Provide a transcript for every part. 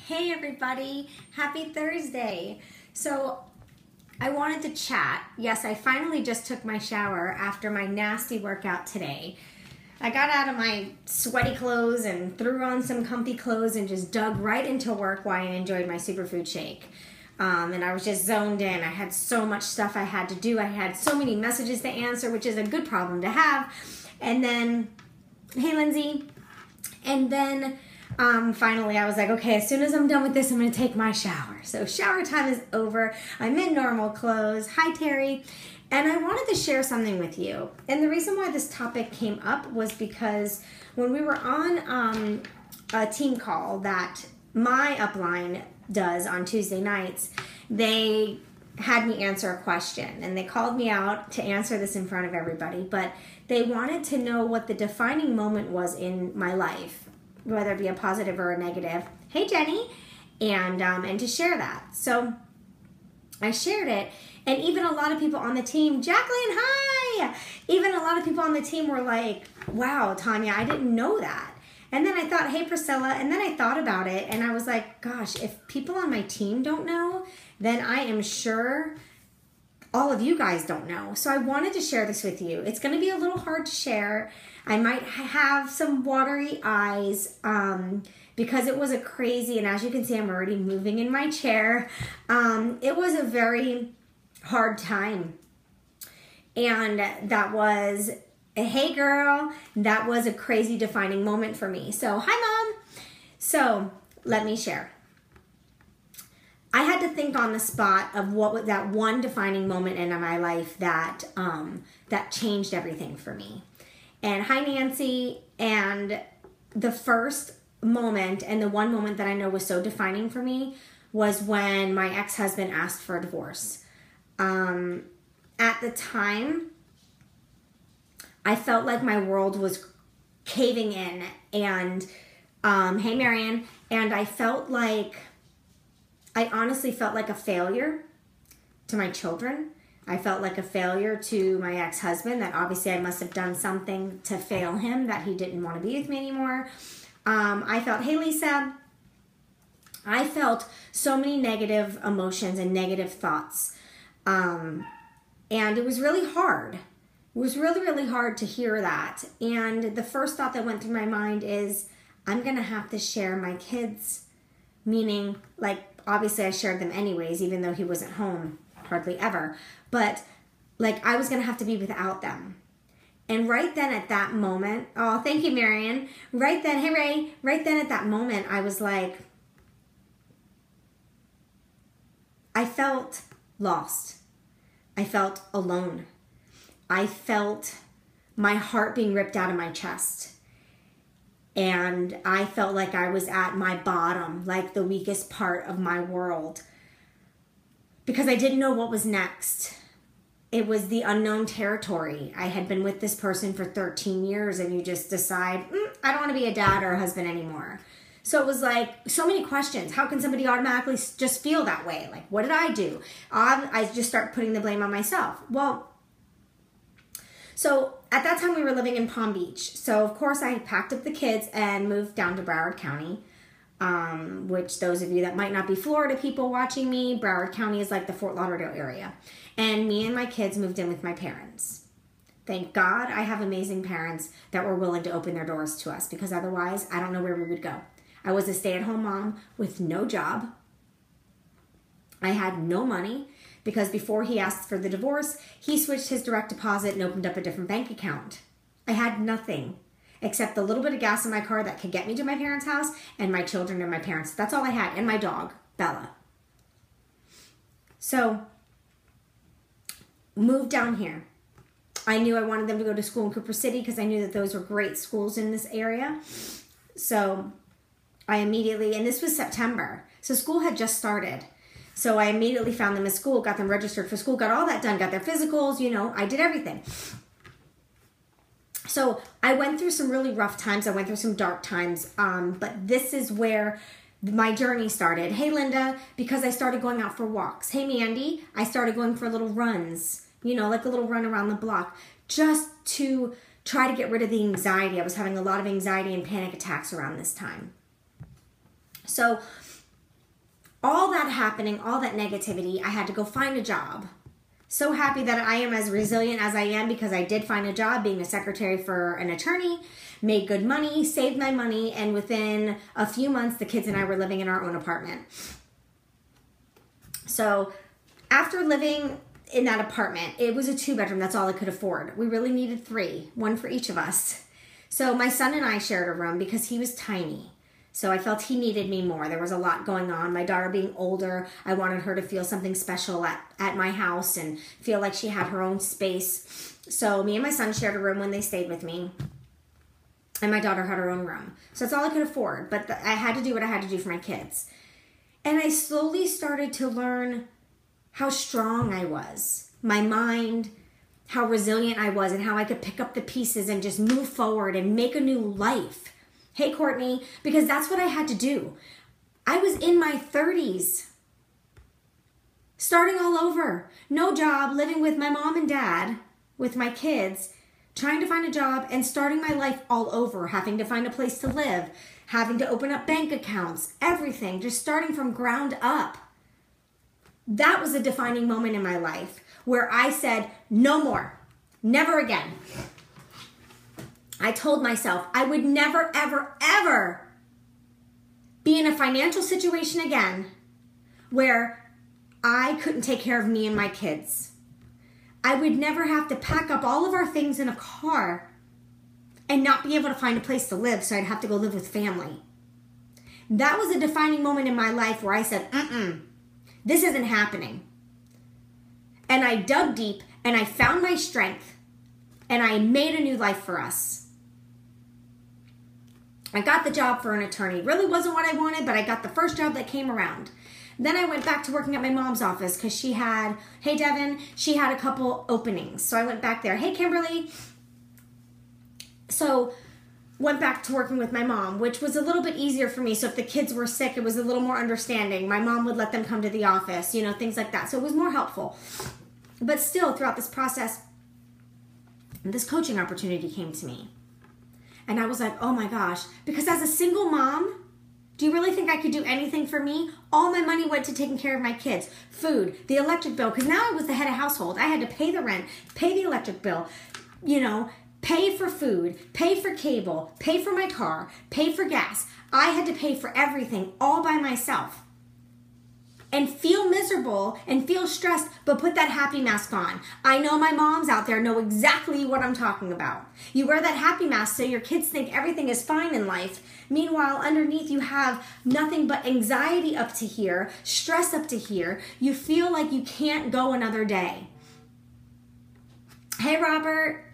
Hey everybody, happy Thursday. So I wanted to chat. Yes, I finally just took my shower after my nasty workout today. I got out of my sweaty clothes and threw on some comfy clothes and just dug right into work while I enjoyed my superfood shake. And I was just zoned in. I had so much stuff I had to do. I had so many messages to answer, which is a good problem to have. And then, hey Lindsay. And then finally I was like, okay, as soon as I'm done with this, I'm going to take my shower. So shower time is over. I'm in normal clothes. Hi, Terry. And I wanted to share something with you. And the reason why this topic came up was because when we were on a team call that my upline does on Tuesday nights, they had me answer a question. And they called me out to answer this in front of everybody. But they wanted to know what the defining moment was in my life, whether it be a positive or a negative. Hey, Jenny. And to share that. So I shared it. And even a lot of people on the team, Jacqueline, hi! Even a lot of people on the team were like, wow, Tanya, I didn't know that. And then I thought, hey, Priscilla. And then I thought about it. And I was like, gosh, if people on my team don't know, then I am sure all of you guys don't know. So I wanted to share this with you. It's going to be a little hard to share. I might have some watery eyes because it was a crazy, and as you can see, I'm already moving in my chair. It was a very hard time. And that was, hey girl, that was a crazy defining moment for me. So, hi Mom. So, let me share. I had to think on the spot of what was that one defining moment in my life that that changed everything for me. And hi Nancy. And the first moment and the one moment that I know was so defining for me was when my ex-husband asked for a divorce. At the time, I felt like my world was caving in. And hey Marion. And I honestly felt like a failure to my children. I felt like a failure to my ex-husband, that obviously I must have done something to fail him, that he didn't want to be with me anymore. I felt, hey Lisa, I felt so many negative emotions and negative thoughts. And it was really hard. It was really, really hard to hear that. And the first thought that went through my mind is, I'm going to have to share my kids, meaning like, obviously I shared them anyways, even though he wasn't home hardly ever. But like I was going to have to be without them. And right then at that moment, oh, thank you, Marion. Right then, hey Ray, right then at that moment, I was like, I felt lost. I felt alone. I felt my heart being ripped out of my chest. And I felt like I was at my bottom, like the weakest part of my world, because I didn't know what was next. It was the unknown territory. I had been with this person for 13 years and you just decide, I don't want to be a dad or a husband anymore. So it was like so many questions. How can somebody automatically just feel that way? Like, what did I do? I just start putting the blame on myself. Well, so at that time we were living in Palm Beach. So of course I packed up the kids and moved down to Broward County, which those of you that might not be Florida people watching me, Broward County is like the Fort Lauderdale area. And me and my kids moved in with my parents. Thank God I have amazing parents that were willing to open their doors to us, because otherwise I don't know where we would go. I was a stay-at-home mom with no job. I had no money, because before he asked for the divorce, he switched his direct deposit and opened up a different bank account. I had nothing except the little bit of gas in my car that could get me to my parents' house and my children and my parents. That's all I had, and my dog, Bella. So, moved down here. I knew I wanted them to go to school in Cooper City because I knew that those were great schools in this area. So, I immediately, and this was September, so school had just started. So I immediately found them at school, got them registered for school, got all that done, got their physicals, I did everything. So I went through some really rough times. I went through some dark times, but this is where my journey started. Hey, Linda, because I started going out for walks. Hey, Mandy, I started going for little runs, like a little run around the block, just to try to get rid of the anxiety. I was having a lot of anxiety and panic attacks around this time. So all that happening, all that negativity, I had to go find a job. So happy that I am as resilient as I am because I did find a job being a secretary for an attorney, made good money, saved my money, and within a few months, the kids and I were living in our own apartment. So after living in that apartment, it was a 2-bedroom. That's all I could afford. We really needed 3, one for each of us. So my son and I shared a room because he was tiny. So I felt he needed me more. There was a lot going on. My daughter being older, I wanted her to feel something special at my house and feel like she had her own space. So me and my son shared a room when they stayed with me. And my daughter had her own room. So that's all I could afford. But I had to do what I had to do for my kids. And I slowly started to learn how strong I was. My mind, how resilient I was, and how I could pick up the pieces and just move forward and make a new life. Hey, Courtney, because that's what I had to do. I was in my 30s, starting all over. No job, living with my mom and dad, with my kids, trying to find a job and starting my life all over, having to find a place to live, having to open up bank accounts, everything, just starting from ground up. That was a defining moment in my life where I said, no more, never again. I told myself I would never, ever, ever be in a financial situation again where I couldn't take care of me and my kids. I would never have to pack up all of our things in a car and not be able to find a place to live, so I'd have to go live with family. That was a defining moment in my life where I said, this isn't happening. And I dug deep and I found my strength and I made a new life for us. I got the job for an attorney. Really wasn't what I wanted, but I got the first job that came around. Then I went back to working at my mom's office because she had, hey Devin, she had a couple openings. So I went back there. Hey Kimberly. So went back to working with my mom, which was a little bit easier for me. So if the kids were sick, it was a little more understanding. My mom would let them come to the office, things like that. So it was more helpful. But still, throughout this process, this coaching opportunity came to me. And I was like, oh my gosh, because as a single mom, do you really think I could do anything for me? All my money went to taking care of my kids, food, the electric bill, because now I was the head of household. I had to pay the rent, pay the electric bill, pay for food, pay for cable, pay for my car, pay for gas. I had to pay for everything all by myself. And feel miserable and feel stressed, but put that happy mask on. I know my moms out there know exactly what I'm talking about. You wear that happy mask so your kids think everything is fine in life. Meanwhile, underneath you have nothing but anxiety up to here, stress up to here. You feel like you can't go another day. Hey, Robert.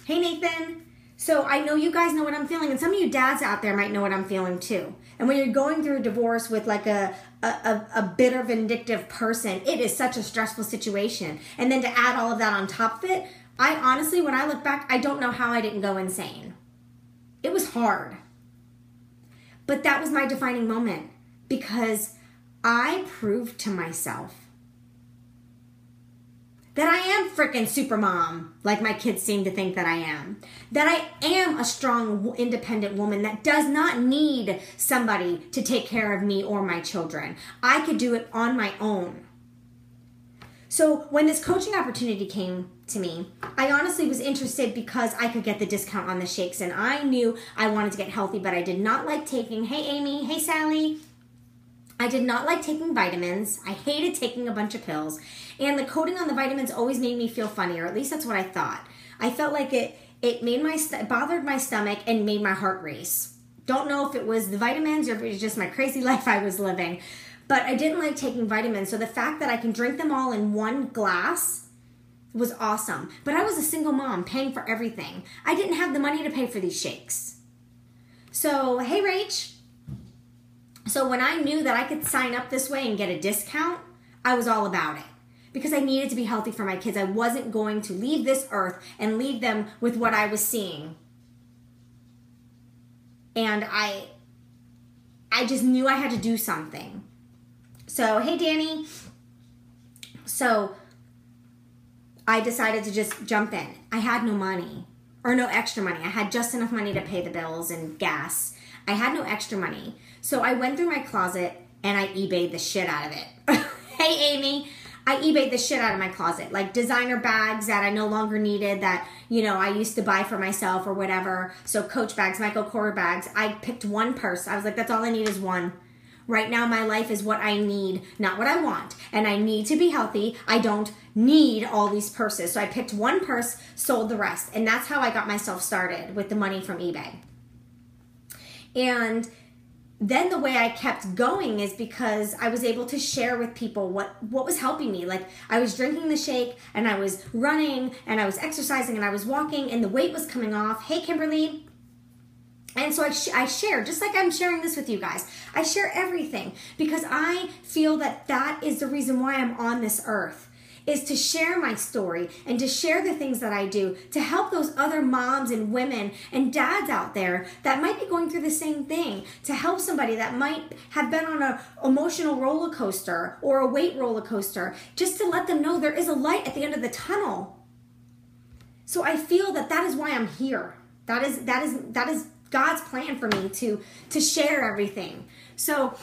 Hey, Nathan. So I know you guys know what I'm feeling, and some of you dads out there might know what I'm feeling too. And when you're going through a divorce with like a bitter, vindictive person, it is such a stressful situation. And then to add all of that on top of it, I honestly, when I look back, I don't know how I didn't go insane. It was hard. But that was my defining moment because I proved to myself that I am freaking super mom, like my kids seem to think that I am. That I am a strong, independent woman that does not need somebody to take care of me or my children. I could do it on my own. So when this coaching opportunity came to me, I honestly was interested because I could get the discount on the shakes, and I knew I wanted to get healthy, but I did not like taking, hey Amy, hey Sally, I did not like taking vitamins. I hated taking a bunch of pills. And the coating on the vitamins always made me feel funny, or at least that's what I thought. I felt like it made bothered my stomach and made my heart race. Don't know if it was the vitamins or if it was just my crazy life I was living. But I didn't like taking vitamins. So the fact that I can drink them all in one glass was awesome. But I was a single mom paying for everything. I didn't have the money to pay for these shakes. So, hey Rach. So when I knew that I could sign up this way and get a discount, I was all about it. Because I needed to be healthy for my kids. I wasn't going to leave this earth and leave them with what I was seeing. And I just knew I had to do something. So, hey Danny. So I decided to just jump in. I had no money, or no extra money. I had just enough money to pay the bills and gas. I had no extra money. So I went through my closet and I eBayed the shit out of it. Hey, Amy. I eBayed the shit out of my closet, like designer bags that I no longer needed that, you know, I used to buy for myself or whatever. So Coach bags, Michael Kors bags. I picked one purse. I was like, that's all I need is one. Right now, my life is what I need, not what I want. And I need to be healthy. I don't need all these purses. So I picked one purse, sold the rest. And that's how I got myself started with the money from eBay. And then the way I kept going is because I was able to share with people what was helping me. Like I was drinking the shake and I was running and I was exercising and I was walking and the weight was coming off. Hey, Kimberly. And so I share, just like I'm sharing this with you guys. I share everything because I feel that that is the reason why I'm on this earth, is to share my story and to share the things that I do to help those other moms and women and dads out there that might be going through the same thing, to help somebody that might have been on an emotional roller coaster or a weight roller coaster, just to let them know there is a light at the end of the tunnel. So I feel that that is why I'm here. That is God's plan for me to share everything. So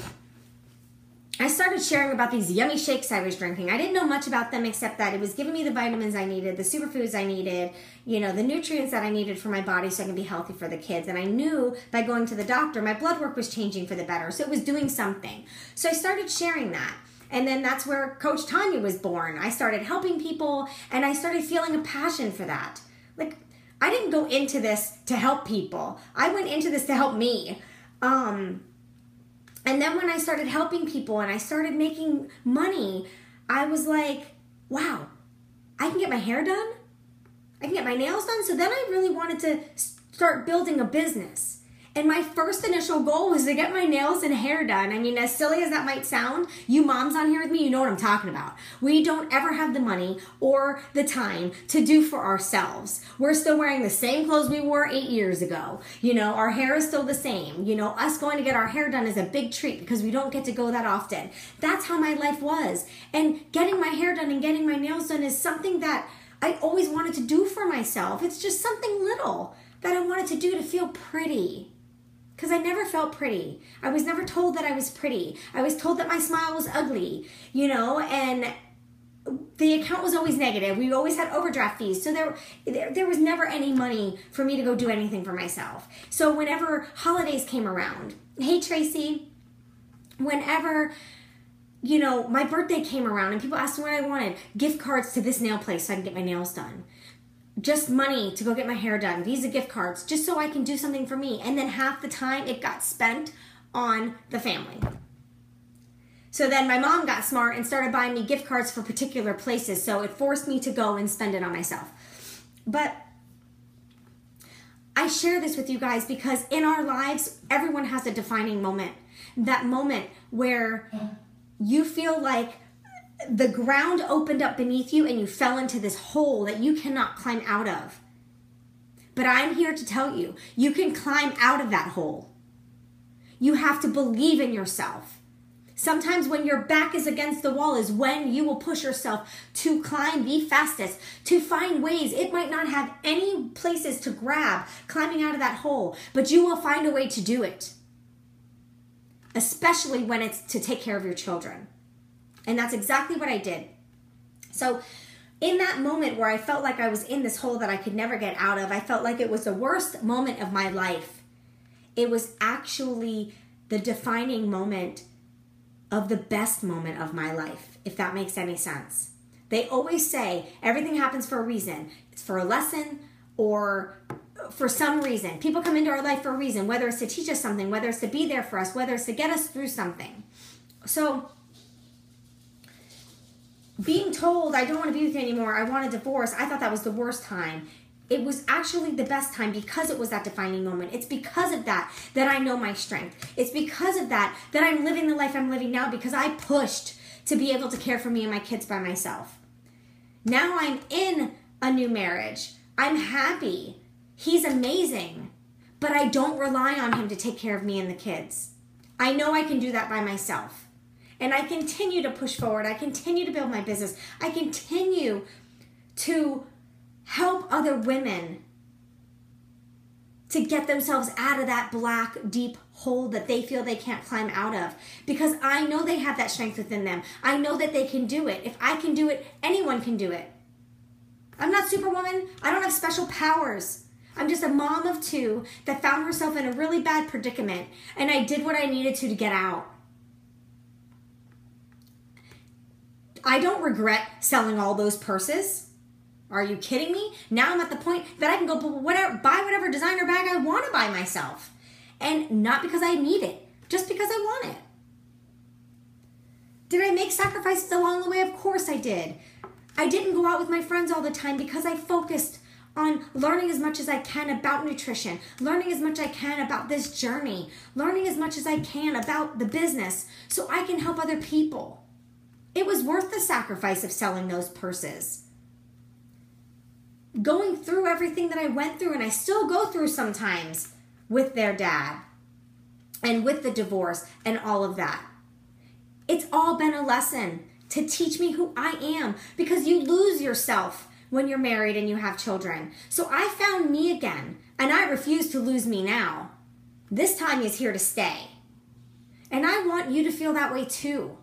I started sharing about these yummy shakes I was drinking. I didn't know much about them except that it was giving me the vitamins I needed, the superfoods I needed, you know, the nutrients that I needed for my body so I can be healthy for the kids. And I knew by going to the doctor, my blood work was changing for the better. So it was doing something. So I started sharing that. And then that's where Coach Tanya was born. I started helping people and I started feeling a passion for that. Like, I didn't go into this to help people. I went into this to help me. And then when I started helping people and I started making money, I was like, wow, I can get my hair done. I can get my nails done. So then I really wanted to start building a business. And my first initial goal was to get my nails and hair done. I mean, as silly as that might sound, you moms on here with me, you know what I'm talking about. We don't ever have the money or the time to do for ourselves. We're still wearing the same clothes we wore 8 years ago. You know, our hair is still the same. You know, us going to get our hair done is a big treat because we don't get to go that often. That's how my life was. And getting my hair done and getting my nails done is something that I always wanted to do for myself. It's just something little that I wanted to do to feel pretty. Because I never felt pretty. I was never told that I was pretty. I was told that my smile was ugly, you know, and the account was always negative. We always had overdraft fees. So there was never any money for me to go do anything for myself. So whenever holidays came around, hey, Tracy, whenever, you know, my birthday came around and people asked me what I wanted, gift cards to this nail place so I can get my nails done. Just money to go get my hair done, Visa gift cards, just so I can do something for me. And then half the time it got spent on the family. So then my mom got smart and started buying me gift cards for particular places. So it forced me to go and spend it on myself. But I share this with you guys because in our lives, everyone has a defining moment. That moment where you feel like the ground opened up beneath you and you fell into this hole that you cannot climb out of. But I'm here to tell you, you can climb out of that hole. You have to believe in yourself. Sometimes when your back is against the wall is when you will push yourself to climb the fastest, to find ways. It might not have any places to grab climbing out of that hole, but you will find a way to do it. Especially when it's to take care of your children. And that's exactly what I did. So in that moment where I felt like I was in this hole that I could never get out of, I felt like it was the worst moment of my life. It was actually the defining moment of the best moment of my life, if that makes any sense. They always say everything happens for a reason. It's for a lesson or for some reason. People come into our life for a reason, whether it's to teach us something, whether it's to be there for us, whether it's to get us through something. So being told I don't want to be with you anymore, I want a divorce, I thought that was the worst time. It was actually the best time because it was that defining moment. It's because of that that I know my strength. It's because of that that I'm living the life I'm living now because I pushed to be able to care for me and my kids by myself. Now I'm in a new marriage. I'm happy. He's amazing. But I don't rely on him to take care of me and the kids. I know I can do that by myself. And I continue to push forward. I continue to build my business. I continue to help other women to get themselves out of that black, deep hole that they feel they can't climb out of, because I know they have that strength within them. I know that they can do it. If I can do it, anyone can do it. I'm not Superwoman. I don't have special powers. I'm just a mom of two that found herself in a really bad predicament, and I did what I needed to get out. I don't regret selling all those purses. Are you kidding me? Now I'm at the point that I can go buy whatever designer bag I want to buy myself. And not because I need it, just because I want it. Did I make sacrifices along the way? Of course I did. I didn't go out with my friends all the time because I focused on learning as much as I can about nutrition, learning as much as I can about this journey, learning as much as I can about the business so I can help other people. It was worth the sacrifice of selling those purses. Going through everything that I went through, and I still go through sometimes, with their dad and with the divorce and all of that. It's all been a lesson to teach me who I am, because you lose yourself when you're married and you have children. So I found me again, and I refuse to lose me now. This time is here to stay. And I want you to feel that way too.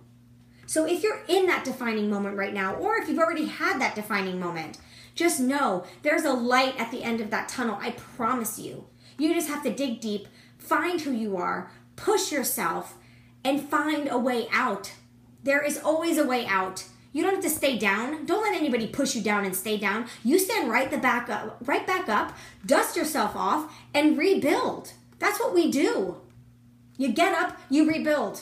So if you're in that defining moment right now, or if you've already had that defining moment, just know there's a light at the end of that tunnel. I promise you. You just have to dig deep, find who you are, push yourself, and find a way out. There is always a way out. You don't have to stay down. Don't let anybody push you down and stay down. You stand right back up, dust yourself off, and rebuild. That's what we do. You get up, you rebuild.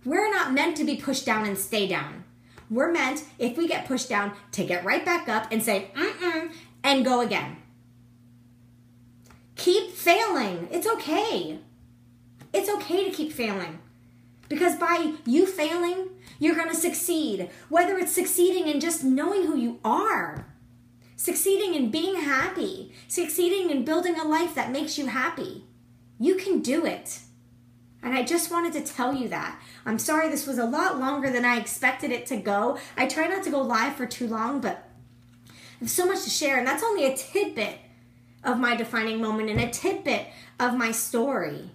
We're not meant to be pushed down and stay down. We're meant, if we get pushed down, to get right back up and say, and go again. Keep failing. It's okay. It's okay to keep failing. Because by you failing, you're going to succeed. Whether it's succeeding in just knowing who you are, succeeding in being happy, succeeding in building a life that makes you happy. You can do it. And I just wanted to tell you that. I'm sorry this was a lot longer than I expected it to go. I try not to go live for too long, but there's so much to share. And that's only a tidbit of my defining moment and a tidbit of my story.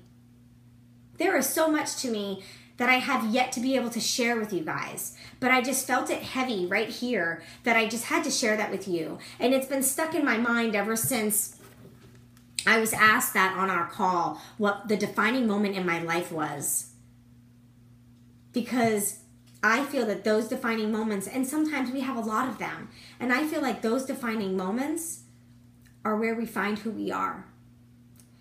There is so much to me that I have yet to be able to share with you guys, but I just felt it heavy right here that I just had to share that with you. And it's been stuck in my mind ever since I was asked that on our call, what the defining moment in my life was. Because I feel that those defining moments, and sometimes we have a lot of them, and I feel like those defining moments are where we find who we are.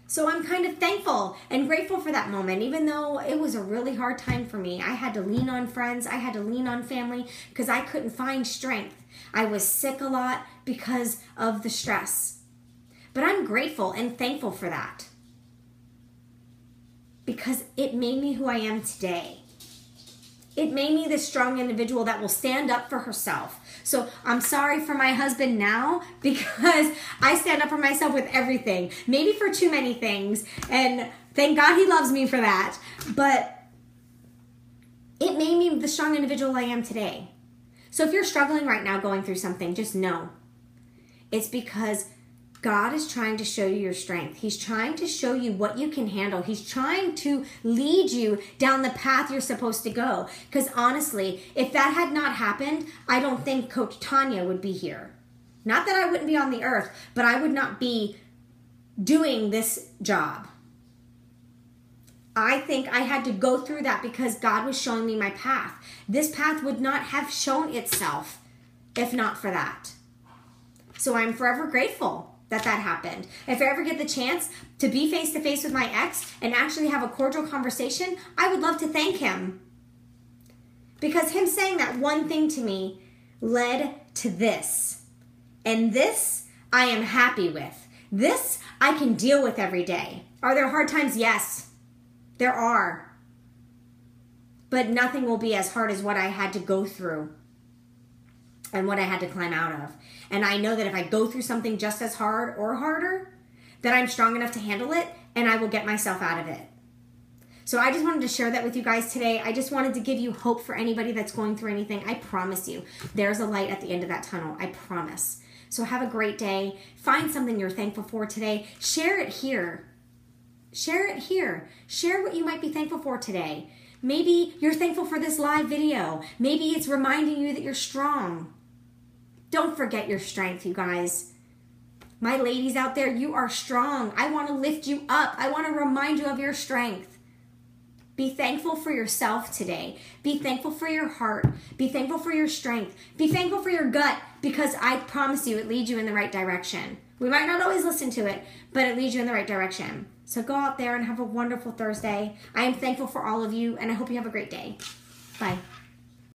So I'm kind of thankful and grateful for that moment, even though it was a really hard time for me. I had to lean on friends. I had to lean on family because I couldn't find strength. I was sick a lot because of the stress. But I'm grateful and thankful for that because it made me who I am today. It made me this strong individual that will stand up for herself. So I'm sorry for my husband now because I stand up for myself with everything. Maybe for too many things. And thank God he loves me for that. But it made me the strong individual I am today. So if you're struggling right now going through something, just know it's because God is trying to show you your strength. He's trying to show you what you can handle. He's trying to lead you down the path you're supposed to go. Because honestly, if that had not happened, I don't think Coach Tanya would be here. Not that I wouldn't be on the earth, but I would not be doing this job. I think I had to go through that because God was showing me my path. This path would not have shown itself if not for that. So I'm forever grateful that happened. If I ever get the chance to be face to face with my ex and actually have a cordial conversation, I would love to thank him. Because him saying that one thing to me led to this. And this I am happy with. This I can deal with every day. Are there hard times? Yes, there are. But nothing will be as hard as what I had to go through and what I had to climb out of. And I know that if I go through something just as hard or harder, that I'm strong enough to handle it and I will get myself out of it. So I just wanted to share that with you guys today. I just wanted to give you hope for anybody that's going through anything. I promise you, there's a light at the end of that tunnel. I promise. So have a great day. Find something you're thankful for today. Share it here. Share it here. Share what you might be thankful for today. Maybe you're thankful for this live video. Maybe it's reminding you that you're strong. Don't forget your strength, you guys. My ladies out there, you are strong. I want to lift you up. I want to remind you of your strength. Be thankful for yourself today. Be thankful for your heart. Be thankful for your strength. Be thankful for your gut, because I promise you it leads you in the right direction. We might not always listen to it, but it leads you in the right direction. So go out there and have a wonderful Thursday. I am thankful for all of you, and I hope you have a great day. Bye.